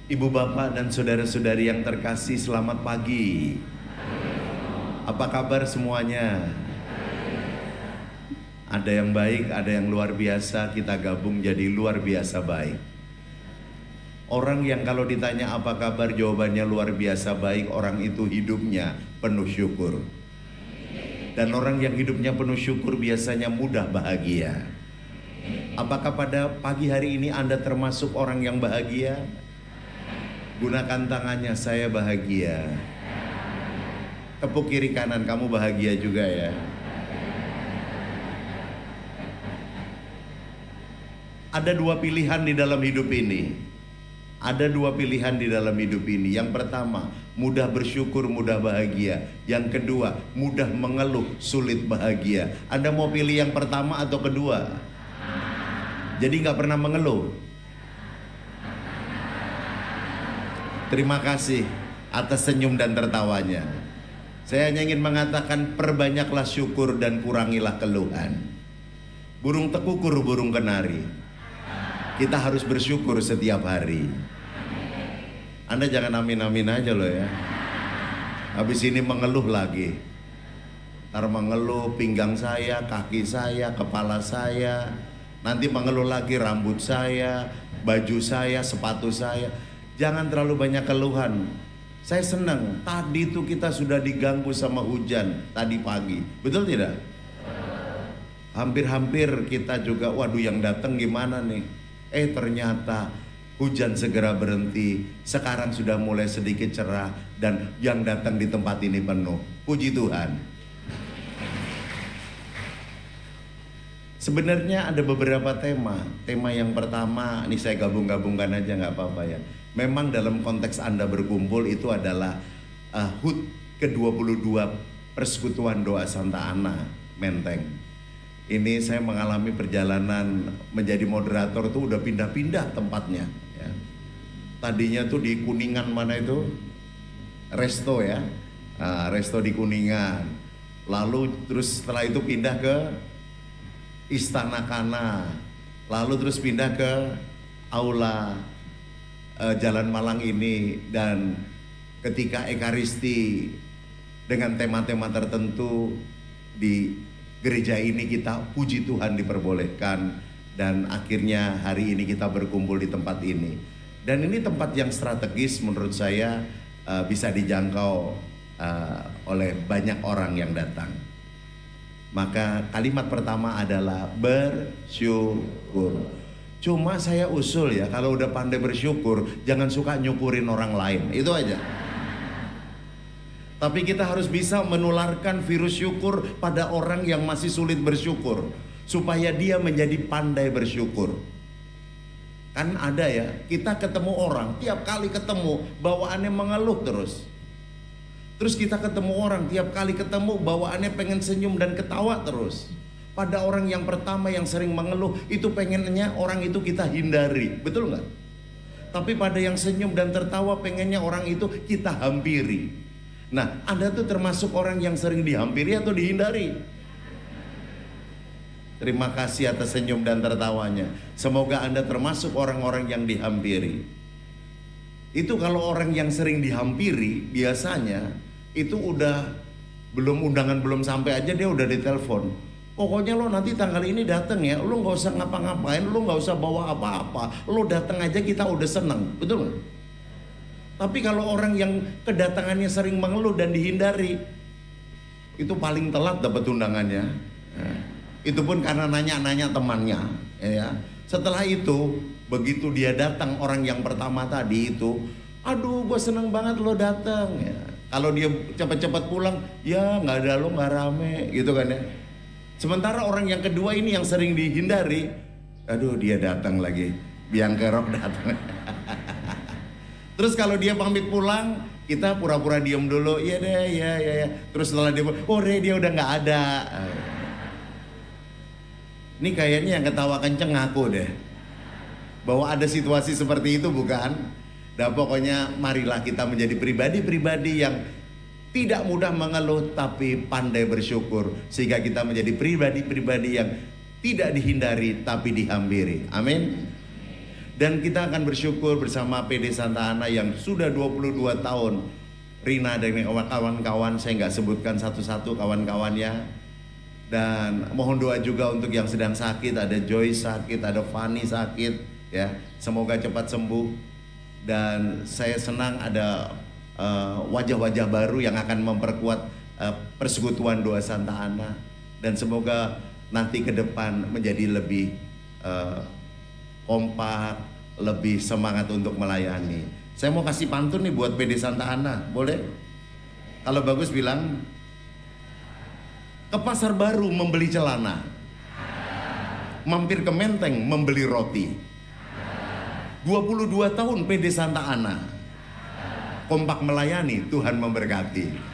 Ibu bapak dan saudara-saudari yang terkasih, selamat pagi. Apa kabar semuanya? Ada yang baik, ada yang luar biasa. Kita gabung jadi luar biasa baik. Orang yang kalau ditanya apa kabar, jawabannya luar biasa baik, orang itu hidupnya penuh syukur. Dan orang yang hidupnya penuh syukur biasanya mudah bahagia. Apakah pada pagi hari ini Anda termasuk orang yang bahagia? Gunakan tangannya, saya bahagia. Tepuk kiri kanan, kamu bahagia juga ya. Ada dua pilihan di dalam hidup ini. Ada dua pilihan di dalam hidup ini. Yang pertama, mudah bersyukur, mudah bahagia. Yang kedua, mudah mengeluh, sulit bahagia. Anda mau pilih yang pertama atau kedua? Jadi nggak pernah mengeluh. Terima kasih atas senyum dan tertawanya. Saya hanya ingin mengatakan, perbanyaklah syukur dan kurangilah keluhan. Burung tekukur, burung kenari. Kita harus bersyukur setiap hari. Anda jangan amin-amin aja loh ya. Habis ini mengeluh lagi. Ntar mengeluh pinggang saya, kaki saya, kepala saya. Nanti mengeluh lagi rambut saya, baju saya, sepatu saya. Jangan terlalu banyak keluhan. Saya senang, tadi itu kita sudah diganggu sama hujan tadi pagi. Betul tidak? Hampir-hampir kita juga, waduh yang datang gimana nih? Ternyata hujan segera berhenti. Sekarang sudah mulai sedikit cerah dan yang datang di tempat ini penuh. Puji Tuhan. Sebenarnya ada beberapa tema. Tema yang pertama, ini saya gabung-gabungkan aja nggak apa-apa ya. Memang dalam konteks Anda berkumpul itu adalah HUT ke-22 Persekutuan Doa Santa Ana, Menteng. Ini saya mengalami perjalanan menjadi moderator tuh udah pindah-pindah tempatnya ya. Tadinya tuh di Kuningan mana itu? Resto ya. Resto di Kuningan. Lalu terus setelah itu pindah ke Istana Kana, lalu terus pindah ke Aula Jalan Malang ini. Dan ketika Ekaristi dengan tema-tema tertentu di gereja ini, kita puji Tuhan diperbolehkan. Dan akhirnya hari ini kita berkumpul di tempat ini. Dan ini tempat yang strategis menurut saya, bisa dijangkau oleh banyak orang yang datang. Maka kalimat pertama adalah bersyukur. Cuma saya usul ya, kalau udah pandai bersyukur, jangan suka nyukurin orang lain. Itu aja. Tapi kita harus bisa menularkan virus syukur pada orang yang masih sulit bersyukur, supaya dia menjadi pandai bersyukur. Kan ada ya, kita ketemu orang, tiap kali ketemu bawaannya mengeluh terus. Terus kita ketemu orang, tiap kali ketemu bawaannya pengen senyum dan ketawa terus. Pada orang yang pertama yang sering mengeluh, itu pengennya orang itu kita hindari, betul nggak? Tapi pada yang senyum dan tertawa, pengennya orang itu kita hampiri. Nah, Anda tuh termasuk orang yang sering dihampiri atau dihindari? Terima kasih atas senyum dan tertawanya. Semoga Anda termasuk orang-orang yang dihampiri. Itu kalau orang yang sering dihampiri, biasanya itu udah undangan belum sampai aja dia udah ditelepon. Pokoknya lo nanti tanggal ini datang ya, lo nggak usah ngapa-ngapain, lo nggak usah bawa apa-apa, lo datang aja kita udah seneng, betul nggak? Tapi kalau orang yang kedatangannya sering mengeluh dan dihindari, itu paling telat dapat undangannya. Nah, itu pun karena nanya-nanya temannya, ya. Setelah itu, begitu dia datang orang yang pertama tadi itu, aduh gue seneng banget lo datang. Ya. Kalau dia cepat-cepat pulang, ya nggak ada lo, nggak rame, gitu kan ya. Sementara orang yang kedua ini yang sering dihindari, aduh dia datang lagi, biang kerok datang. Terus kalau dia pamit pulang, kita pura-pura diem dulu, iya deh, ya. Terus setelah dia, dia udah nggak ada. Ini kayaknya yang ketawa kenceng ngaku deh, bahwa ada situasi seperti itu, bukan? Dan pokoknya marilah kita menjadi pribadi-pribadi yang tidak mudah mengeluh tapi pandai bersyukur, sehingga kita menjadi pribadi-pribadi yang tidak dihindari tapi dihampiri. Amin. Dan kita akan bersyukur bersama PD Santa Ana yang sudah 22 tahun. Rina dan kawan-kawan, saya nggak sebutkan satu-satu kawan-kawannya. Dan mohon doa juga untuk yang sedang sakit, ada Joy sakit, ada Fanny sakit, ya. Semoga cepat sembuh. Dan saya senang ada wajah-wajah baru yang akan memperkuat persekutuan doa Santa Ana. Dan semoga nanti ke depan menjadi lebih kompak, lebih semangat untuk melayani. Saya mau kasih pantun nih buat PD Santa Ana, boleh? Kalau bagus bilang, ke pasar baru membeli celana, mampir ke Menteng membeli roti. 22 tahun PD Santa Ana, kompak melayani, Tuhan memberkati.